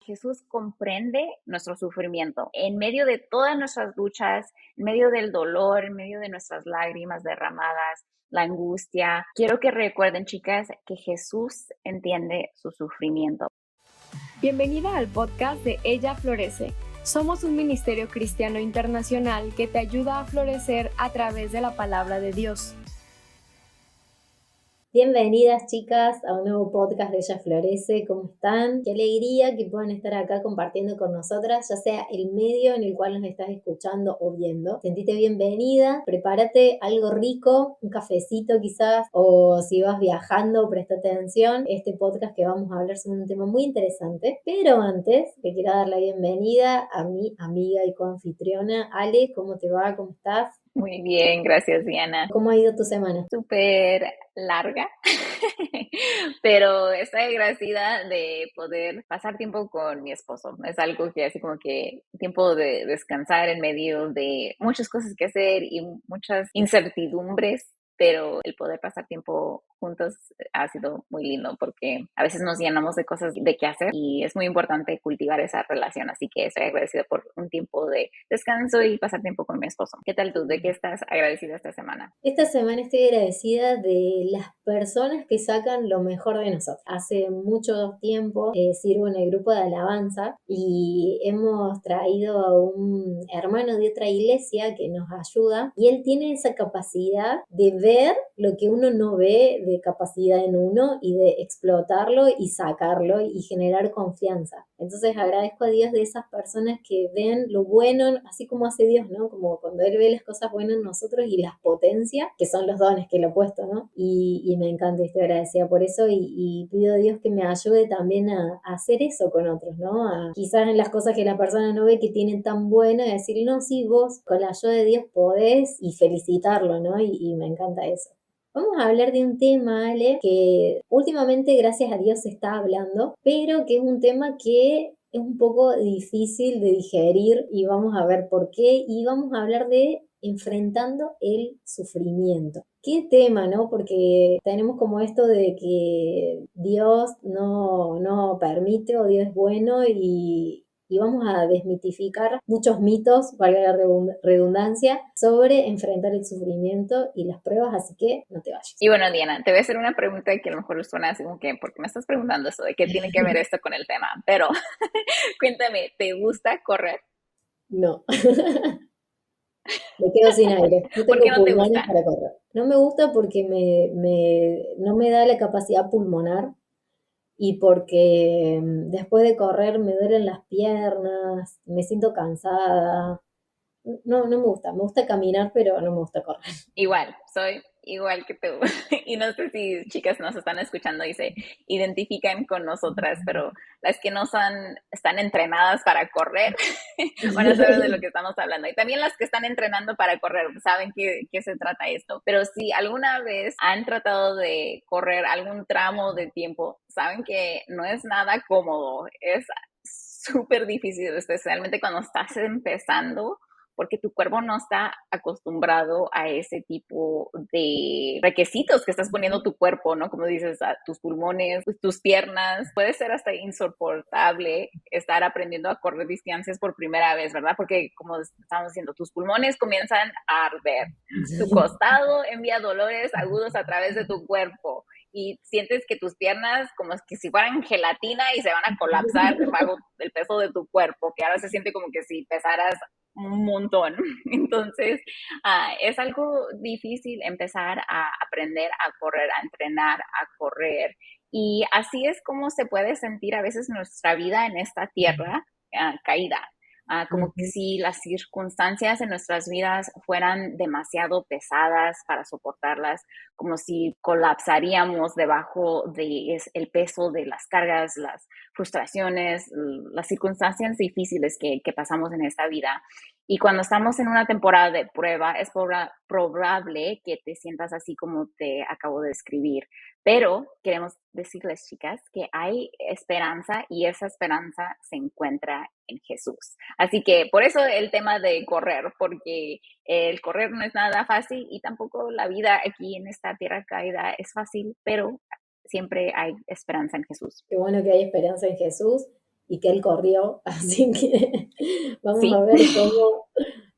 Jesús comprende nuestro sufrimiento. En medio de todas nuestras luchas, en medio del dolor, en medio de nuestras lágrimas derramadas, la angustia, quiero que recuerden, chicas, que Jesús entiende su sufrimiento. Bienvenida al podcast de Ella Florece. Somos un ministerio cristiano internacional que te ayuda a florecer a través de la palabra de Dios. Bienvenidas, chicas, a un nuevo podcast de Ella Florece. ¿Cómo están? Qué alegría que puedan estar acá compartiendo con nosotras, ya sea el medio en el cual nos estás escuchando o viendo. Sentite bienvenida, prepárate algo rico, un cafecito quizás, o si vas viajando, presta atención. Este podcast que vamos a hablar sobre un tema muy interesante. Pero antes, le quiero dar la bienvenida a mi amiga y coanfitriona, Ale. ¿Cómo te va? ¿Cómo estás? Muy bien, gracias, Diana. ¿Cómo ha ido tu semana? Súper larga, pero estoy agradecida de poder pasar tiempo con mi esposo. Es algo que así como que tiempo de descansar en medio de muchas cosas que hacer y muchas incertidumbres, pero el poder pasar tiempo juntos ha sido muy lindo porque a veces nos llenamos de cosas de qué hacer y es muy importante cultivar esa relación, así que estoy agradecida por un tiempo de descanso y pasar tiempo con mi esposo. ¿Qué tal tú? ¿De qué estás agradecida esta semana? Esta semana estoy agradecida de las personas que sacan lo mejor de nosotros. Hace mucho tiempo sirvo en el grupo de alabanza y hemos traído a un hermano de otra iglesia que nos ayuda y él tiene esa capacidad de ver lo que uno no ve, de capacidad en uno y de explotarlo y sacarlo y generar confianza. Entonces agradezco a Dios de esas personas que ven lo bueno, así como hace Dios, ¿no? Como cuando Él ve las cosas buenas en nosotros y las potencia, que son los dones que Él ha puesto, ¿no? Y me encanta, estoy agradecida por eso y pido a Dios que me ayude también a hacer eso con otros, ¿no? Quizás en las cosas que la persona no ve que tienen tan buenas, decir, no, sí, vos con la ayuda de Dios podés y felicitarlo, ¿no? Y me encanta eso. Vamos a hablar de un tema, Ale, que últimamente, gracias a Dios, se está hablando, pero que es un tema que es un poco difícil de digerir y vamos a ver por qué. Y vamos a hablar de enfrentando el sufrimiento. ¿Qué tema, no? Porque tenemos como esto de que Dios no permite o Dios es bueno y vamos a desmitificar muchos mitos, valga la redundancia, sobre enfrentar el sufrimiento y las pruebas, así que no te vayas. Y bueno, Diana, te voy a hacer una pregunta que a lo mejor suena así como que, ¿por qué me estás preguntando eso? ¿De qué tiene que ver esto con el tema? Pero cuéntame, ¿te gusta correr? No, me quedo sin aire. No ¿Por qué tengo no te pulmones gusta? para correr. No me gusta porque no me da la capacidad pulmonar y porque después de correr me duelen las piernas, me siento cansada. No, no me gusta caminar, pero no me gusta correr. Igual, soy igual que tú. Y no sé si chicas nos están escuchando y se identifican con nosotras, pero las que no están entrenadas para correr van a saber de lo que estamos hablando. Y también las que están entrenando para correr saben qué se trata esto. Pero si alguna vez han tratado de correr algún tramo de tiempo, saben que no es nada cómodo, es súper difícil, especialmente cuando estás empezando porque tu cuerpo no está acostumbrado a ese tipo de requisitos que estás poniendo tu cuerpo, ¿no? Como dices, a tus pulmones, tus piernas. Puede ser hasta insoportable estar aprendiendo a correr distancias por primera vez, ¿verdad? Porque, como estamos diciendo, tus pulmones comienzan a arder. Tu costado envía dolores agudos a través de tu cuerpo y sientes que tus piernas como que si fueran gelatina y se van a colapsar bajo el peso de tu cuerpo, que ahora se siente como que si pesaras un montón. Entonces, es algo difícil empezar a aprender a correr, a entrenar a correr. Y así es como se puede sentir a veces nuestra vida en esta tierra caída. Como que si las circunstancias en nuestras vidas fueran demasiado pesadas para soportarlas, como si colapsaríamos debajo de el peso de las cargas, las frustraciones, las circunstancias difíciles que pasamos en esta vida. Y cuando estamos en una temporada de prueba, es probable que te sientas así como te acabo de describir. Pero queremos decirles, chicas, que hay esperanza y esa esperanza se encuentra en Jesús. Así que por eso el tema de correr, porque el correr no es nada fácil y tampoco la vida aquí en esta tierra caída es fácil, pero siempre hay esperanza en Jesús. Qué bueno que hay esperanza en Jesús. y que él corrió, así que vamos a Sí. ver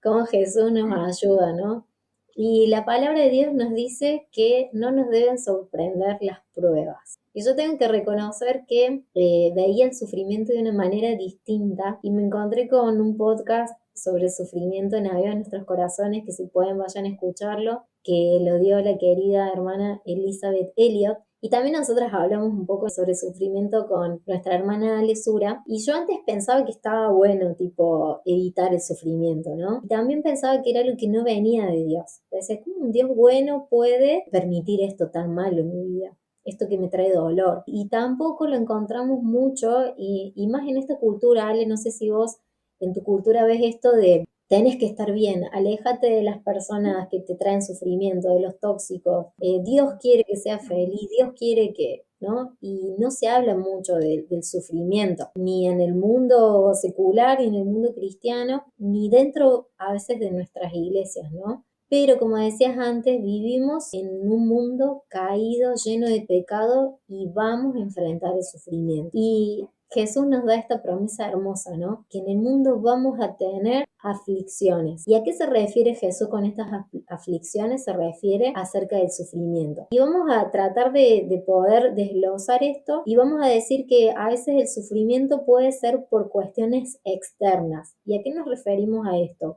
cómo Jesús nos ayuda, ¿no? Y la palabra de Dios nos dice que no nos deben sorprender las pruebas. Y yo tengo que reconocer que veía el sufrimiento de una manera distinta y me encontré con un podcast sobre el sufrimiento en Aviva Nuestros Corazones, que si pueden vayan a escucharlo, que lo dio la querida hermana Elizabeth Elliot. Y también nosotras hablamos un poco sobre sufrimiento con nuestra hermana Lesura. Y yo antes pensaba que estaba bueno, tipo, evitar el sufrimiento, ¿no? Y también pensaba que era algo que no venía de Dios. Decía, ¿cómo un Dios bueno puede permitir esto tan malo en mi vida? Esto que me trae dolor. Y tampoco lo encontramos mucho, y más en esta cultura, Ale, no sé si vos en tu cultura ves esto de tenés que estar bien, aléjate de las personas que te traen sufrimiento, de los tóxicos. Dios quiere que seas feliz, Dios quiere que, ¿no? Y no se habla mucho del sufrimiento, ni en el mundo secular, ni en el mundo cristiano, ni dentro a veces de nuestras iglesias, ¿no? Pero como decías antes, vivimos en un mundo caído, lleno de pecado y vamos a enfrentar el sufrimiento. Y Jesús nos da esta promesa hermosa, ¿no? Que en el mundo vamos a tener aflicciones. ¿Y a qué se refiere Jesús con estas aflicciones? Se refiere acerca del sufrimiento. Y vamos a tratar de poder desglosar esto y vamos a decir que a veces el sufrimiento puede ser por cuestiones externas. ¿Y a qué nos referimos a esto?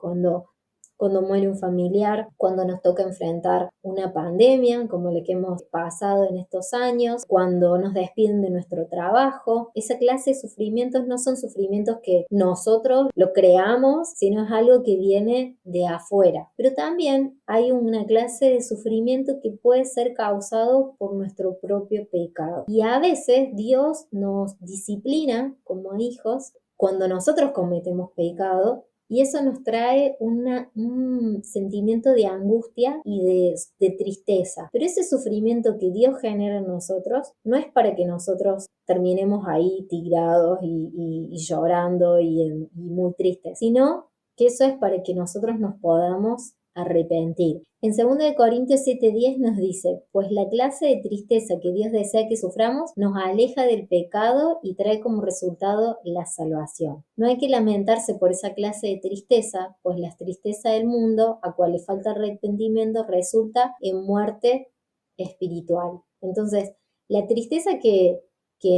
Cuando muere un familiar, cuando nos toca enfrentar una pandemia como la que hemos pasado en estos años, cuando nos despiden de nuestro trabajo. Esa clase de sufrimientos no son sufrimientos que nosotros lo creamos, sino es algo que viene de afuera. Pero también hay una clase de sufrimiento que puede ser causado por nuestro propio pecado. Y a veces Dios nos disciplina como hijos cuando nosotros cometemos pecado, y eso nos trae un sentimiento de angustia y de tristeza. Pero ese sufrimiento que Dios genera en nosotros no es para que nosotros terminemos ahí tirados y llorando y muy tristes, sino que eso es para que nosotros nos podamos arrepentir. En 2 Corintios 7:10 nos dice, pues la clase de tristeza que Dios desea que suframos nos aleja del pecado y trae como resultado la salvación. No hay que lamentarse por esa clase de tristeza, pues la tristeza del mundo, a cual le falta arrepentimiento, resulta en muerte espiritual. Entonces, la tristeza que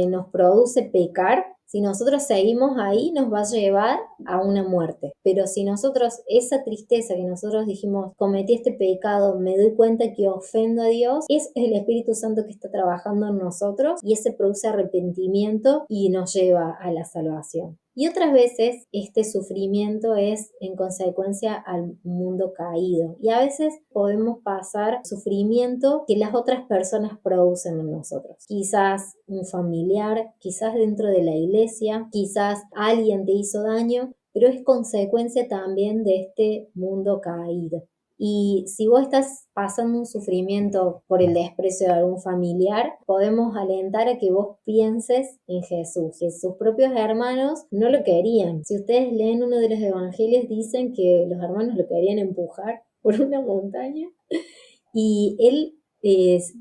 nos produce pecar, si nosotros seguimos ahí, nos va a llevar a una muerte. Pero si nosotros, esa tristeza que nosotros dijimos, cometí este pecado, me doy cuenta que ofendo a Dios, es el Espíritu Santo que está trabajando en nosotros y ese produce arrepentimiento y nos lleva a la salvación. Y otras veces este sufrimiento es en consecuencia al mundo caído. Y a veces podemos pasar sufrimiento que las otras personas producen en nosotros. Quizás un familiar, quizás dentro de la iglesia, quizás alguien te hizo daño, pero es consecuencia también de este mundo caído. Y si vos estás pasando un sufrimiento por el desprecio de algún familiar, podemos alentar a que vos pienses en Jesús, que sus propios hermanos no lo querían. Si ustedes leen uno de los evangelios, dicen que los hermanos lo querían empujar por una montaña y él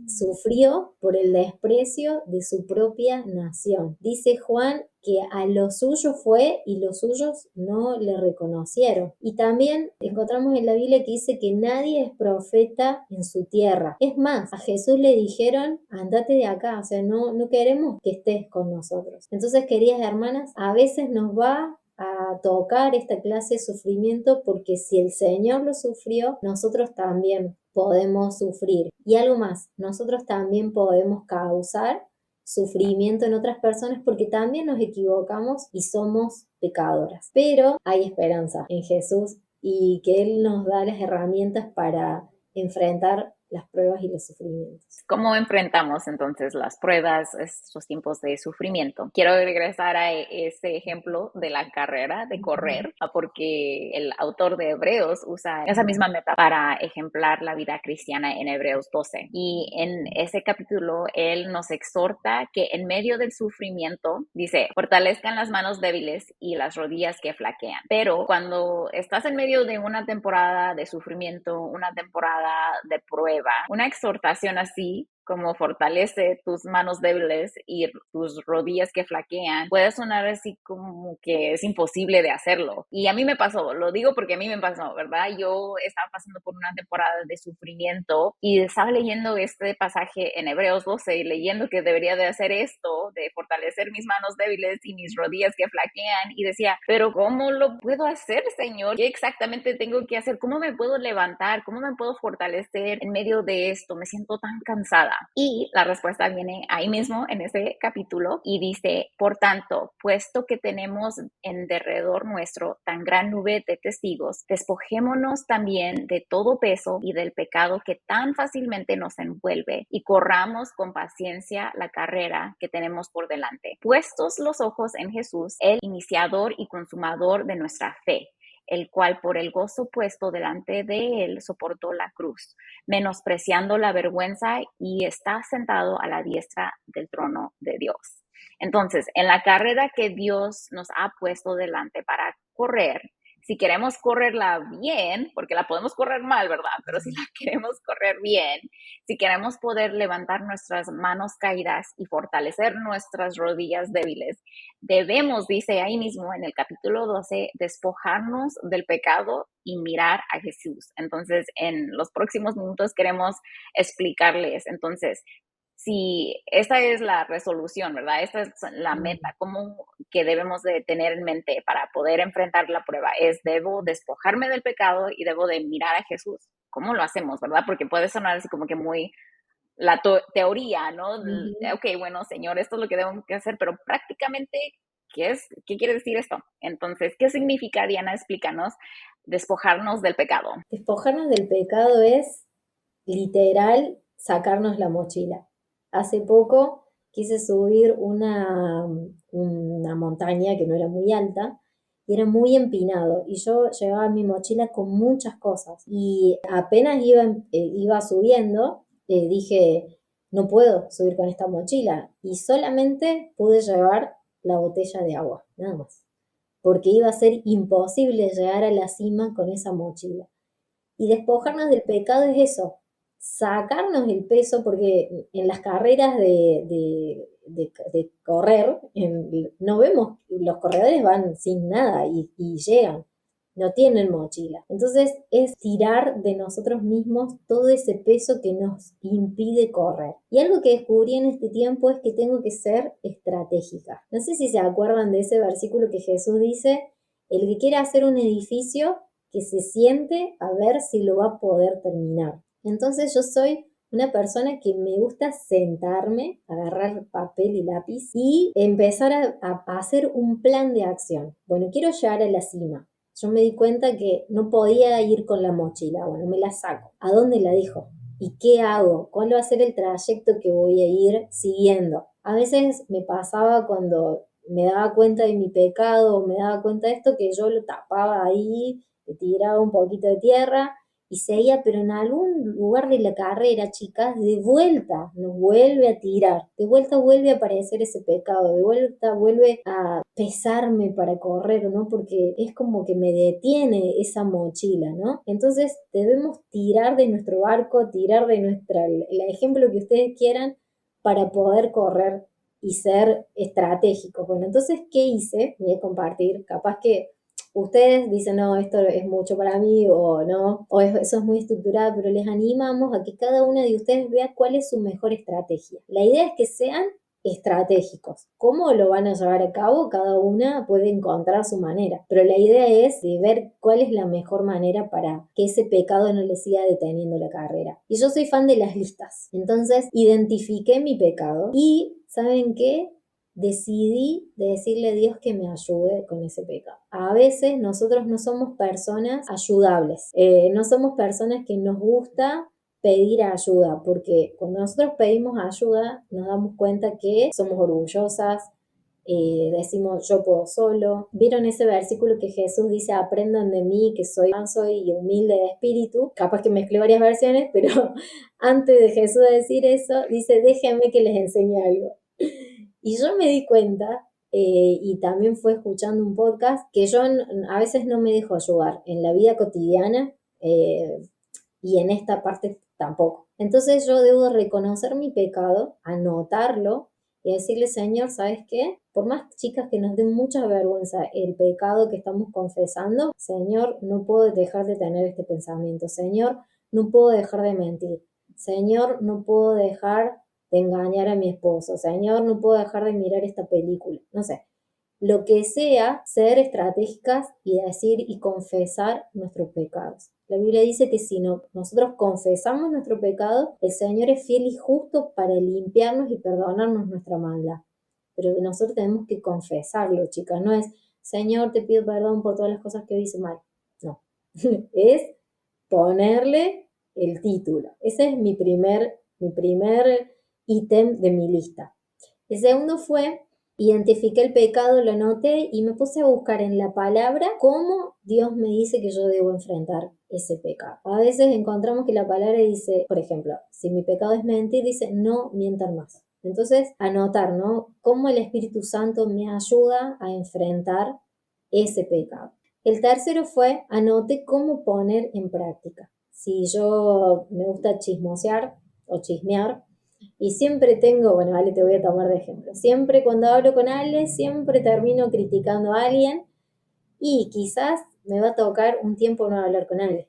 sufrió por el desprecio de su propia nación. Dice Juan que a los suyos fue y los suyos no le reconocieron. Y también encontramos en la Biblia que dice que nadie es profeta en su tierra. Es más, a Jesús le dijeron, andate de acá, o sea, no queremos que estés con nosotros. Entonces, queridas hermanas, a veces nos va a tocar esta clase de sufrimiento porque si el Señor lo sufrió, nosotros también podemos sufrir. Y algo más, nosotros también podemos causar sufrimiento en otras personas porque también nos equivocamos y somos pecadoras. Pero hay esperanza en Jesús y que Él nos da las herramientas para enfrentar las pruebas y los sufrimientos. ¿Cómo enfrentamos entonces las pruebas, estos tiempos de sufrimiento? Quiero regresar a ese ejemplo de la carrera, de correr, porque el autor de Hebreos usa esa misma metáfora para ejemplar la vida cristiana en Hebreos 12. Y en ese capítulo, él nos exhorta que en medio del sufrimiento, dice, fortalezcan las manos débiles y las rodillas que flaquean. Pero cuando estás en medio de una temporada de sufrimiento, una temporada de prueba, una exhortación así como fortalece tus manos débiles y tus rodillas que flaquean, puede sonar así como que es imposible de hacerlo. Y a mí me pasó, lo digo porque a mí me pasó, ¿verdad? Yo estaba pasando por una temporada de sufrimiento y estaba leyendo este pasaje en Hebreos 12, leyendo que debería de hacer esto, de fortalecer mis manos débiles y mis rodillas que flaquean, y decía, pero ¿cómo lo puedo hacer, Señor? ¿Qué exactamente tengo que hacer? ¿Cómo me puedo levantar? ¿Cómo me puedo fortalecer en medio de esto? Me siento tan cansada. Y la respuesta viene ahí mismo en ese capítulo y dice, por tanto, puesto que tenemos en derredor nuestro tan gran nube de testigos, despojémonos también de todo peso y del pecado que tan fácilmente nos envuelve y corramos con paciencia la carrera que tenemos por delante. Puestos los ojos en Jesús, el iniciador y consumador de nuestra fe, el cual por el gozo puesto delante de él soportó la cruz, menospreciando la vergüenza, y está sentado a la diestra del trono de Dios. Entonces, en la carrera que Dios nos ha puesto delante para correr, si queremos correrla bien, porque la podemos correr mal, ¿verdad? Pero si la queremos correr bien, si queremos poder levantar nuestras manos caídas y fortalecer nuestras rodillas débiles, debemos, dice ahí mismo en el capítulo 12, despojarnos del pecado y mirar a Jesús. Entonces, en los próximos minutos queremos explicarles, entonces, si esta es la resolución, ¿verdad? Esta es la meta, como que debemos de tener en mente para poder enfrentar la prueba, es debo despojarme del pecado y debo de mirar a Jesús. ¿Cómo lo hacemos, verdad? Porque puede sonar así como que muy la teoría, ¿no? Ok, bueno, Señor, esto es lo que debo que hacer, pero prácticamente, ¿qué quiere decir esto? Entonces, ¿qué significa, Diana? Explícanos, despojarnos del pecado. Despojarnos del pecado es literal sacarnos la mochila. Hace poco quise subir una montaña que no era muy alta y era muy empinado y yo llevaba mi mochila con muchas cosas y apenas iba subiendo, dije, no puedo subir con esta mochila y solamente pude llevar la botella de agua, nada más, porque iba a ser imposible llegar a la cima con esa mochila. Y despojarnos del pecado es eso, sacarnos el peso, porque en las carreras de correr, no vemos, los corredores van sin nada y llegan, no tienen mochila. Entonces es tirar de nosotros mismos todo ese peso que nos impide correr. Y algo que descubrí en este tiempo es que tengo que ser estratégica. No sé si se acuerdan de ese versículo que Jesús dice, el que quiera hacer un edificio, que se siente a ver si lo va a poder terminar. Entonces yo soy una persona que me gusta sentarme, agarrar papel y lápiz y empezar a hacer un plan de acción. Bueno, quiero llegar a la cima. Yo me di cuenta que no podía ir con la mochila. Bueno, me la saco. ¿A dónde la dejo? ¿Y qué hago? ¿Cuál va a ser el trayecto que voy a ir siguiendo? A veces me pasaba cuando me daba cuenta de mi pecado o me daba cuenta de esto, que yo lo tapaba ahí, le tiraba un poquito de tierra y seguía, pero en algún lugar de la carrera, chicas, de vuelta nos vuelve a tirar, de vuelta vuelve a aparecer ese pecado, de vuelta vuelve a pesarme para correr, ¿no? Porque es como que me detiene esa mochila, ¿no? Entonces debemos tirar de nuestro barco, tirar de el ejemplo que ustedes quieran para poder correr y ser estratégicos. Bueno, entonces, ¿qué hice? Voy a compartir, capaz que ustedes dicen, no, esto es mucho para mí o no, o eso es muy estructurado, pero les animamos a que cada una de ustedes vea cuál es su mejor estrategia. La idea es que sean estratégicos. ¿Cómo lo van a llevar a cabo? Cada una puede encontrar su manera, pero la idea es de ver cuál es la mejor manera para que ese pecado no le siga deteniendo la carrera. Y yo soy fan de las listas, entonces identifiqué mi pecado y ¿saben qué? Decidí de decirle a Dios que me ayude con ese pecado. A veces nosotros no somos personas ayudables, no somos personas que nos gusta pedir ayuda, porque cuando nosotros pedimos ayuda nos damos cuenta que somos orgullosas, decimos yo puedo solo. ¿Vieron ese versículo que Jesús dice, aprendan de mí que soy manso y humilde de espíritu? Capaz que mezclé varias versiones, pero antes de Jesús decir eso, dice, déjenme que les enseñe algo. Y yo me di cuenta, y también fue escuchando un podcast, que yo a veces no me dejo ayudar en la vida cotidiana, y en esta parte tampoco. Entonces yo debo reconocer mi pecado, anotarlo y decirle, Señor, ¿sabes qué? Por más chicas que nos den mucha vergüenza el pecado que estamos confesando, Señor, no puedo dejar de tener este pensamiento. Señor, no puedo dejar de mentir. Señor, no puedo dejar de engañar a mi esposo. Señor, no puedo dejar de mirar esta película. No sé, lo que sea, ser estratégicas y decir y confesar nuestros pecados. La Biblia dice que si nosotros confesamos nuestro pecado, el Señor es fiel y justo para limpiarnos y perdonarnos nuestra maldad. Pero nosotros tenemos que confesarlo, chicas. No es, Señor, te pido perdón por todas las cosas que hice mal. No, es ponerle el título. Ese es mi primer ítem de mi lista. El segundo fue, identifiqué el pecado, lo anoté y me puse a buscar en la palabra cómo Dios me dice que yo debo enfrentar ese pecado. A veces encontramos que la palabra dice, por ejemplo, si mi pecado es mentir, dice no mientan más. Entonces, anotar, ¿no? Cómo el Espíritu Santo me ayuda a enfrentar ese pecado. El tercero fue, anoté cómo poner en práctica. Si yo me gusta chismosear o chismear, y siempre tengo, bueno, Ale, te voy a tomar de ejemplo. Siempre cuando hablo con Ale, siempre termino criticando a alguien y quizás me va a tocar un tiempo no hablar con Ale.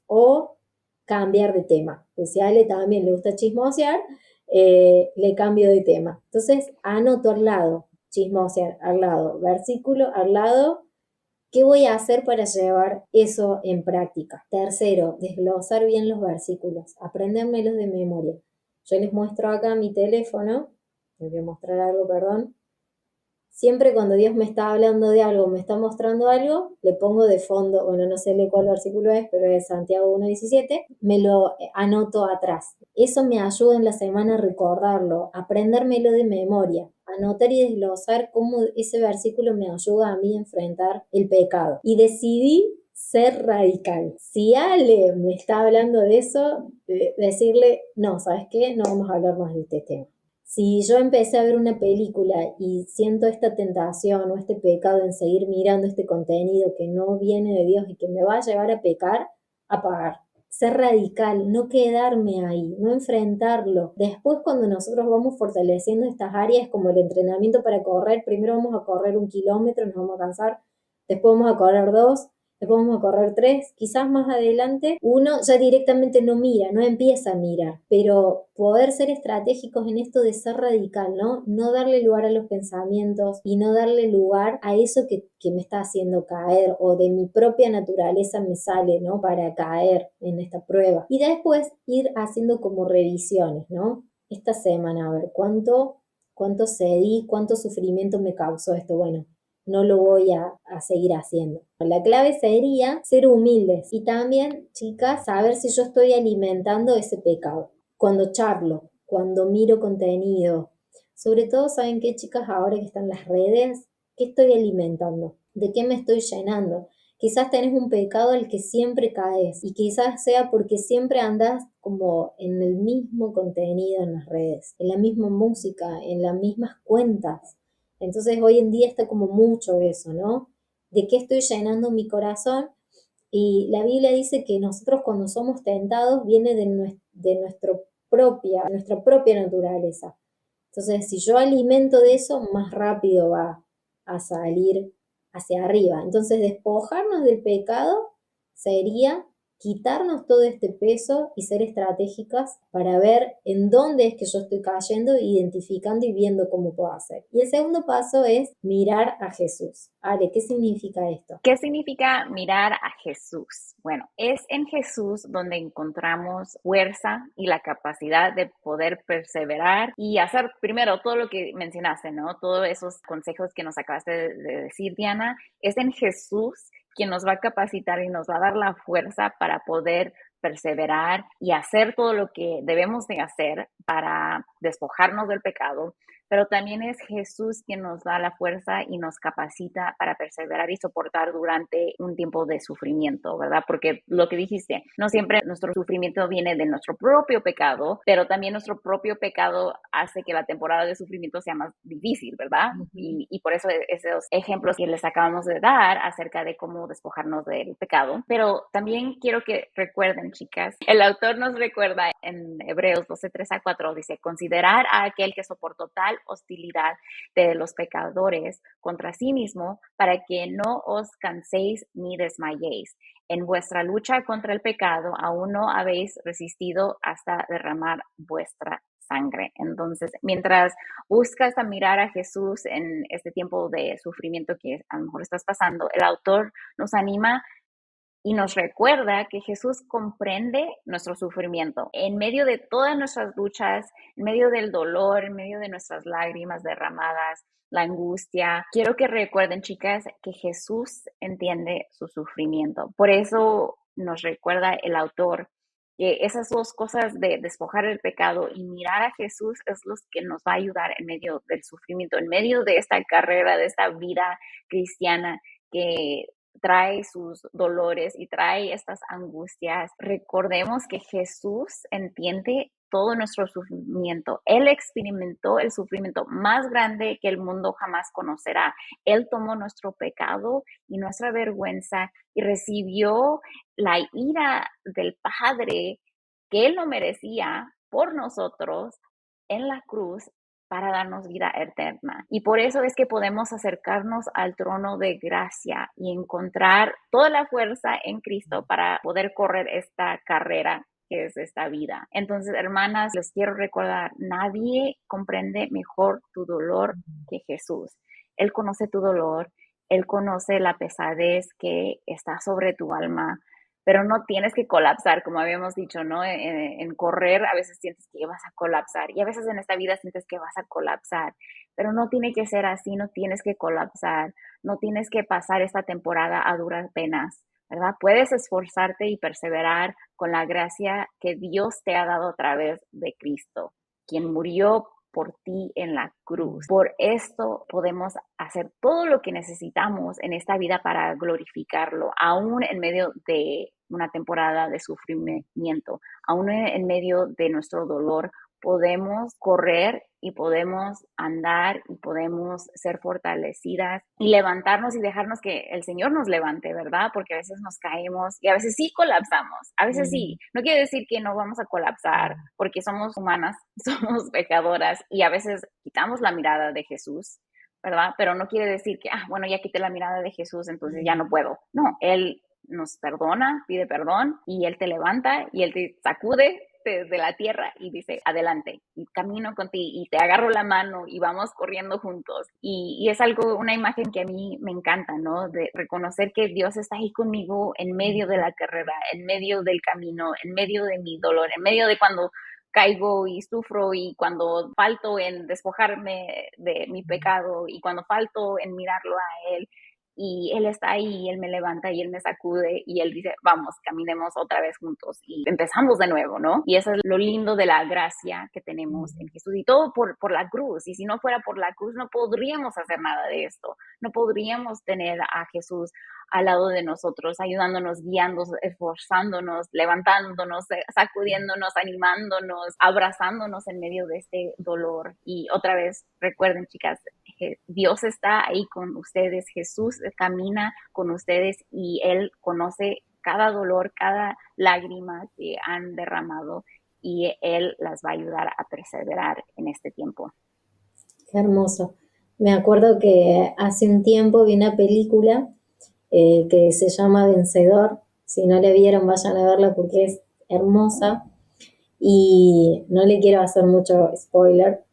O cambiar de tema. Pues si a Ale también le gusta chismosear, le cambio de tema. Entonces, anoto al lado, chismosear al lado, versículo al lado. ¿Qué voy a hacer para llevar eso en práctica? Tercero, desglosar bien los versículos, aprendérmelos de memoria. Yo les muestro acá mi teléfono, les voy a mostrar algo, perdón. Siempre cuando Dios me está hablando de algo, me está mostrando algo, le pongo de fondo, bueno, no sé cuál versículo es, pero es Santiago 1:17, me lo anoto atrás. Eso me ayuda en la semana a recordarlo, aprendérmelo de memoria, anotar y desglosar cómo ese versículo me ayuda a mí a enfrentar el pecado. Y decidí ser radical. Si Ale me está hablando de eso, decirle, no, ¿sabes qué? No vamos a hablar más de este tema. Si yo empecé a ver una película y siento esta tentación o este pecado en seguir mirando este contenido que no viene de Dios y que me va a llevar a pecar, apagar. Ser radical, no quedarme ahí, no enfrentarlo. Después, cuando nosotros vamos fortaleciendo estas áreas, como el entrenamiento para correr, primero vamos a correr 1 kilómetro, nos vamos a cansar, después vamos a correr 2, después vamos a correr 3, quizás más adelante uno ya directamente no mira, no empieza a mirar, pero poder ser estratégicos en esto de ser radical, ¿no? No darle lugar a los pensamientos y no darle lugar a eso que me está haciendo caer o de mi propia naturaleza me sale, ¿no? Para caer en esta prueba. Y después ir haciendo como revisiones, ¿no? Esta semana, a ver, ¿cuánto cedí? ¿Cuánto sufrimiento me causó esto? Bueno, no lo voy a seguir haciendo. La clave sería ser humildes y también, chicas, saber si yo estoy alimentando ese pecado. Cuando charlo, cuando miro contenido, sobre todo, ¿saben qué, chicas? Ahora que están las redes, ¿qué estoy alimentando? ¿De qué me estoy llenando? Quizás tenés un pecado al que siempre caes y quizás sea porque siempre andas como en el mismo contenido en las redes, en la misma música, en las mismas cuentas. Entonces hoy en día está como mucho eso, ¿no? ¿De qué estoy llenando mi corazón? Y la Biblia dice que nosotros cuando somos tentados viene de nuestra propia naturaleza. Entonces, si yo alimento de eso, más rápido va a salir hacia arriba. Entonces, despojarnos del pecado sería quitarnos todo este peso y ser estratégicas para ver en dónde es que yo estoy cayendo, identificando y viendo cómo puedo hacer. Y el segundo paso es mirar a Jesús. Ale, ¿qué significa esto? ¿Qué significa mirar a Jesús? Bueno, es en Jesús donde encontramos fuerza y la capacidad de poder perseverar y hacer primero todo lo que mencionaste, ¿no? Todos esos consejos que nos acabaste de decir, Diana, es en Jesús quien nos va a capacitar y nos va a dar la fuerza para poder perseverar y hacer todo lo que debemos de hacer para despojarnos del pecado, pero también es Jesús quien nos da la fuerza y nos capacita para perseverar y soportar durante un tiempo de sufrimiento, ¿verdad? Porque lo que dijiste, no siempre nuestro sufrimiento viene de nuestro propio pecado, pero también nuestro propio pecado hace que la temporada de sufrimiento sea más difícil, ¿verdad? Y por eso esos ejemplos que les acabamos de dar acerca de cómo despojarnos del pecado. Pero también quiero que recuerden, chicas, el autor nos recuerda en Hebreos 12, 3-4, dice, considerar a aquel que soportó tal hostilidad de los pecadores contra sí mismo para que no os canséis ni desmayéis. En vuestra lucha contra el pecado aún no habéis resistido hasta derramar vuestra sangre. Entonces, mientras buscas a mirar a Jesús en este tiempo de sufrimiento que a lo mejor estás pasando, el autor nos anima y nos recuerda que Jesús comprende nuestro sufrimiento. En medio de todas nuestras luchas, en medio del dolor, en medio de nuestras lágrimas derramadas, la angustia, quiero que recuerden, chicas, que Jesús entiende su sufrimiento. Por eso nos recuerda el autor que esas dos cosas de despojar el pecado y mirar a Jesús es lo que nos va a ayudar en medio del sufrimiento, en medio de esta carrera, de esta vida cristiana que trae sus dolores y trae estas angustias. Recordemos que Jesús entiende todo nuestro sufrimiento. Él experimentó el sufrimiento más grande que el mundo jamás conocerá. Él tomó nuestro pecado y nuestra vergüenza y recibió la ira del Padre que Él no merecía por nosotros en la cruz para darnos vida eterna. Y por eso es que podemos acercarnos al trono de gracia y encontrar toda la fuerza en Cristo para poder correr esta carrera que es esta vida. Entonces, hermanas, les quiero recordar, nadie comprende mejor tu dolor que Jesús. Él conoce tu dolor, Él conoce la pesadez que está sobre tu alma, pero no tienes que colapsar, como habíamos dicho, ¿no? En correr a veces sientes que vas a colapsar y a veces en esta vida sientes que vas a colapsar, pero no tiene que ser así, no tienes que colapsar, no tienes que pasar esta temporada a duras penas, ¿verdad? Puedes esforzarte y perseverar con la gracia que Dios te ha dado a través de Cristo, quien murió por ti en la cruz. Por esto podemos hacer todo lo que necesitamos en esta vida para glorificarlo, aún en medio de una temporada de sufrimiento, aún en medio de nuestro dolor. Podemos correr y podemos andar y podemos ser fortalecidas y levantarnos y dejarnos que el Señor nos levante, ¿verdad? Porque a veces nos caemos y a veces sí colapsamos, a veces sí. No quiere decir que no vamos a colapsar porque somos humanas, somos pecadoras y a veces quitamos la mirada de Jesús, ¿verdad? Pero no quiere decir que, bueno, ya quité la mirada de Jesús, entonces ya no puedo. No, Él nos perdona, pide perdón y Él te levanta y Él te sacude de la tierra y dice, adelante, y camino contigo y te agarro la mano y vamos corriendo juntos. Y es algo, una imagen que a mí me encanta, ¿no? De reconocer que Dios está ahí conmigo en medio de la carrera, en medio del camino, en medio de mi dolor, en medio de cuando caigo y sufro y cuando falto en despojarme de mi pecado y cuando falto en mirarlo a Él. Y Él está ahí, y Él me levanta y Él me sacude y Él dice, vamos, caminemos otra vez juntos y empezamos de nuevo, ¿no? Y eso es lo lindo de la gracia que tenemos en Jesús y todo por la cruz. Y si no fuera por la cruz, no podríamos hacer nada de esto. No podríamos tener a Jesús al lado de nosotros, ayudándonos, guiándonos, esforzándonos, levantándonos, sacudiéndonos, animándonos, abrazándonos en medio de este dolor. Y otra vez, recuerden, chicas, Dios está ahí con ustedes, Jesús camina con ustedes y Él conoce cada dolor, cada lágrima que han derramado y Él las va a ayudar a perseverar en este tiempo. Qué hermoso. Me acuerdo que hace un tiempo vi una película que se llama Vencedor. Si no la vieron, vayan a verla porque es hermosa. Y no le quiero hacer mucho spoiler,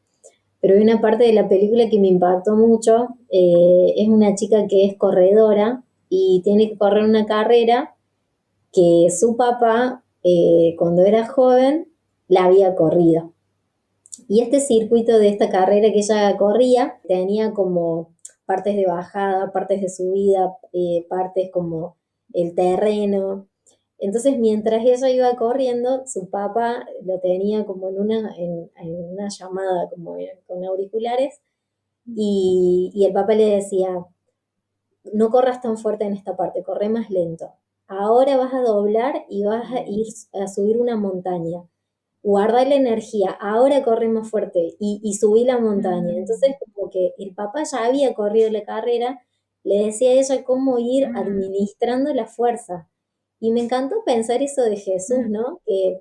pero hay una parte de la película que me impactó mucho. Es una chica que es corredora y tiene que correr una carrera que su papá, cuando era joven, la había corrido. Y este circuito de esta carrera que ella corría tenía como partes de bajada, partes de subida, partes como el terreno. Entonces, mientras ella iba corriendo, su papá lo tenía como en una llamada, como con auriculares, y el papá le decía, no corras tan fuerte en esta parte, corre más lento. Ahora vas a doblar y vas a ir a subir una montaña. Guarda la energía, ahora corre más fuerte y subí la montaña. Entonces, como que el papá ya había corrido la carrera, le decía a ella cómo ir administrando la fuerza. Y me encantó pensar eso de Jesús, ¿no? Que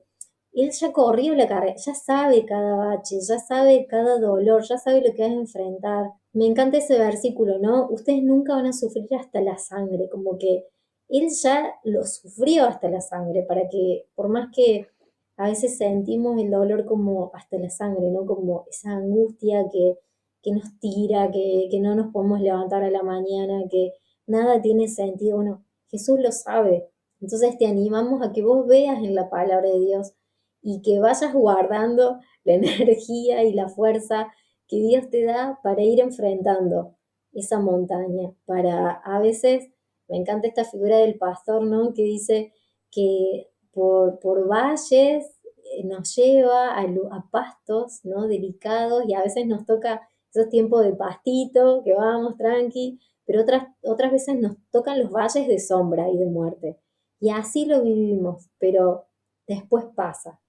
él ya corrió la carrera, ya sabe cada bache, ya sabe cada dolor, ya sabe lo que vas a enfrentar. Me encanta ese versículo, ¿no? Ustedes nunca van a sufrir hasta la sangre, como que él ya lo sufrió hasta la sangre, para que por más que a veces sentimos el dolor como hasta la sangre, ¿no? Como esa angustia que nos tira, que no nos podemos levantar a la mañana, que nada tiene sentido. Bueno, Jesús lo sabe. Entonces te animamos a que vos veas en la palabra de Dios y que vayas guardando la energía y la fuerza que Dios te da para ir enfrentando esa montaña. Para a veces, me encanta esta figura del pastor, ¿no? Que dice que por valles nos lleva a pastos, ¿no? Delicados, y a veces nos toca esos tiempos de pastito, que vamos tranqui, pero otras veces nos tocan los valles de sombra y de muerte. Y así lo vivimos, pero después pasa.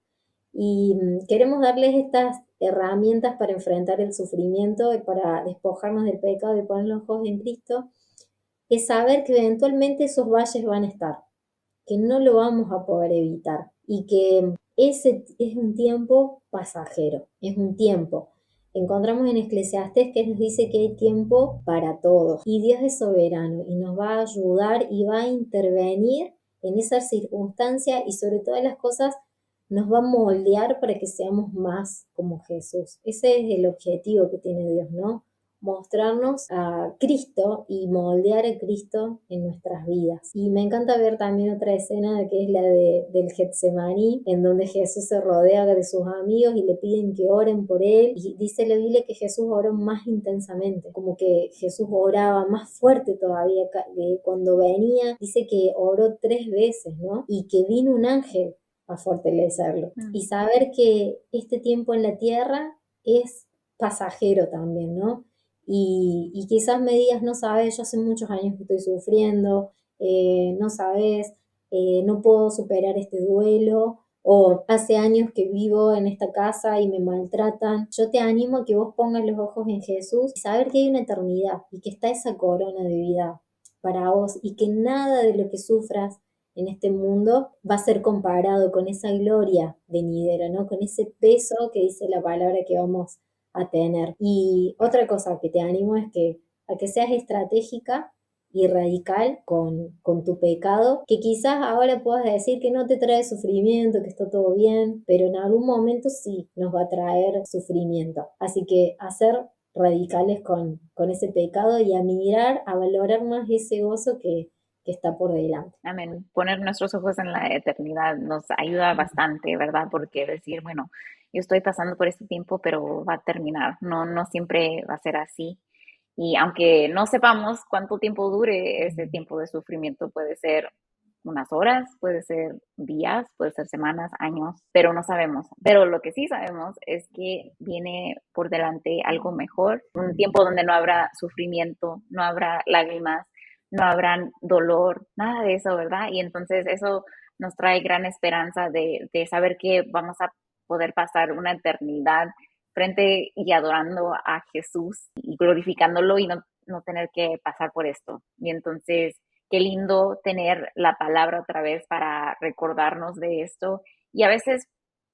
Y queremos darles estas herramientas para enfrentar el sufrimiento y para despojarnos del pecado y poner los ojos en Cristo, es saber que eventualmente esos valles van a estar, que no lo vamos a poder evitar y que ese es un tiempo pasajero, es un tiempo. Encontramos en Eclesiastés que nos dice que hay tiempo para todos y Dios es soberano y nos va a ayudar y va a intervenir en esas circunstancias y sobre todas las cosas nos va a moldear para que seamos más como Jesús. Ese es el objetivo que tiene Dios, ¿no? Mostrarnos a Cristo y moldear a Cristo en nuestras vidas. Y me encanta ver también otra escena que es la del Getsemaní, en donde Jesús se rodea de sus amigos y le piden que oren por él. Y dice la Biblia que Jesús oró más intensamente, como que Jesús oraba más fuerte todavía. Cuando venía, dice que oró 3 veces, ¿no? Y que vino un ángel a fortalecerlo. Y saber que este tiempo en la tierra es pasajero también, ¿no? Y quizás me digas, no sabes, yo hace muchos años que estoy sufriendo, no sabes, no puedo superar este duelo, o hace años que vivo en esta casa y me maltratan. Yo te animo a que vos pongas los ojos en Jesús y saber que hay una eternidad y que está esa corona de vida para vos y que nada de lo que sufras en este mundo va a ser comparado con esa gloria venidera, ¿no? Con ese peso que dice la palabra que vamos a tener. Y otra cosa que te animo es que a que seas estratégica y radical con tu pecado, que quizás ahora puedas decir que no te trae sufrimiento, que está todo bien, pero en algún momento sí nos va a traer sufrimiento. Así que hacer radicales con ese pecado y a mirar, a valorar más ese gozo que está por delante. Amén. Poner nuestros ojos en la eternidad nos ayuda bastante, ¿verdad? Porque decir, bueno, yo estoy pasando por este tiempo, pero va a terminar. No, no siempre va a ser así. Y aunque no sepamos cuánto tiempo dure ese tiempo de sufrimiento, puede ser unas horas, puede ser días, puede ser semanas, años, pero no sabemos. Pero lo que sí sabemos es que viene por delante algo mejor, un tiempo donde no habrá sufrimiento, no habrá lágrimas, no habrá dolor, nada de eso, ¿verdad? Y entonces eso nos trae gran esperanza de saber que vamos a poder pasar una eternidad frente y adorando a Jesús y glorificándolo y no tener que pasar por esto. Y entonces, qué lindo tener la palabra otra vez para recordarnos de esto. Y a veces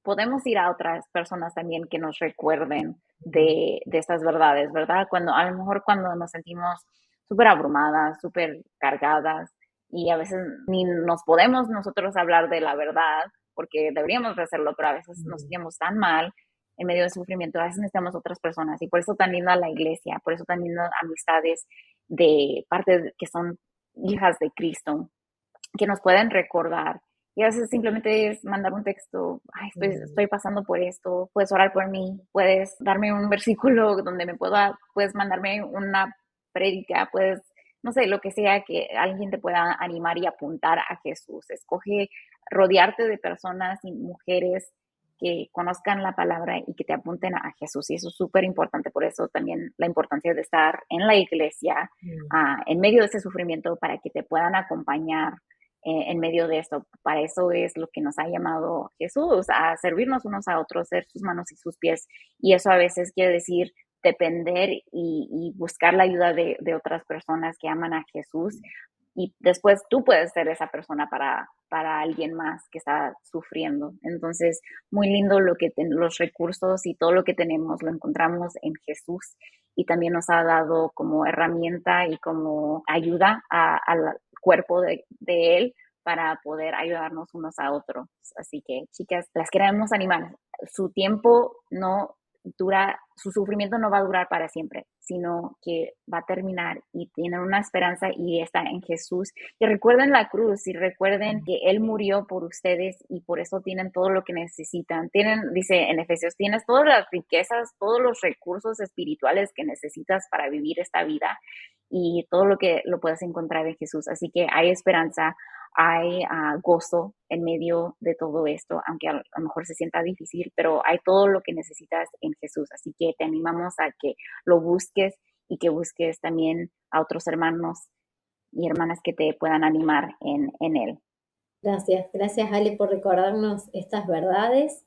podemos ir a otras personas también que nos recuerden de estas verdades, ¿verdad? Cuando a lo mejor cuando nos sentimos súper abrumadas, súper cargadas y a veces ni nos podemos nosotros hablar de la verdad porque deberíamos de hacerlo, pero a veces nos sentimos tan mal en medio del sufrimiento, a veces necesitamos otras personas y por eso tan linda la iglesia, por eso tan lindas amistades de parte que son hijas de Cristo, que nos pueden recordar. Y a veces simplemente es mandar un texto, ay, estoy pasando por esto, puedes orar por mí, puedes darme un versículo donde puedes mandarme una prédica, puedes no sé, lo que sea que alguien te pueda animar y apuntar a Jesús. Escoge rodearte de personas y mujeres que conozcan la palabra y que te apunten a Jesús. Y eso es súper importante. Por eso también la importancia de estar en la iglesia, en medio de ese sufrimiento, para que te puedan acompañar en medio de esto. Para eso es lo que nos ha llamado Jesús, a servirnos unos a otros, ser sus manos y sus pies. Y eso a veces quiere decir depender y buscar la ayuda de otras personas que aman a Jesús. Y después tú puedes ser esa persona para alguien más que está sufriendo. Entonces, muy lindo los recursos y todo lo que tenemos lo encontramos en Jesús, y también nos ha dado como herramienta y como ayuda al cuerpo de Él para poder ayudarnos unos a otros. Así que, chicas, las queremos animar. Su tiempo no dura, su sufrimiento no va a durar para siempre, sino que va a terminar, y tienen una esperanza y está en Jesús. Y recuerden la cruz, y recuerden que Él murió por ustedes, y por eso tienen todo lo que necesitan. Dice en Efesios, tienes todas las riquezas, todos los recursos espirituales que necesitas para vivir esta vida, y todo lo que lo puedes encontrar en Jesús. Así que hay esperanza, hay gozo en medio de todo esto, aunque a lo mejor se sienta difícil, pero hay todo lo que necesitas en Jesús. Así que te animamos a que lo busques, y que busques también a otros hermanos y hermanas que te puedan animar en Él. Gracias Ale por recordarnos estas verdades,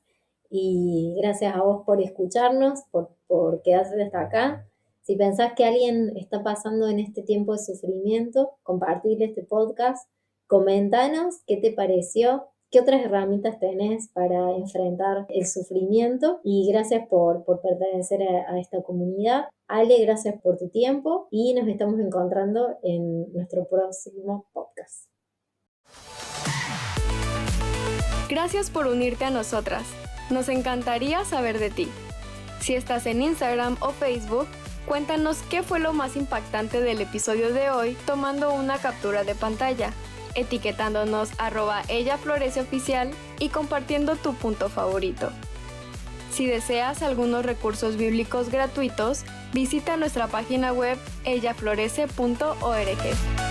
y gracias a vos por escucharnos, por quedarse hasta acá. Si pensás que alguien está pasando en este tiempo de sufrimiento, compartir este podcast. Coméntanos qué te pareció, qué otras herramientas tenés para enfrentar el sufrimiento, y gracias por pertenecer a esta comunidad. Ale, gracias por tu tiempo, y nos estamos encontrando en nuestro próximo podcast. Gracias por unirte a nosotras. Nos encantaría saber de ti. Si estás en Instagram o Facebook, cuéntanos qué fue lo más impactante del episodio de hoy tomando una captura de pantalla, etiquetándonos @ellafloreceoficial y compartiendo tu punto favorito. Si deseas algunos recursos bíblicos gratuitos, visita nuestra página web ellaflorece.org.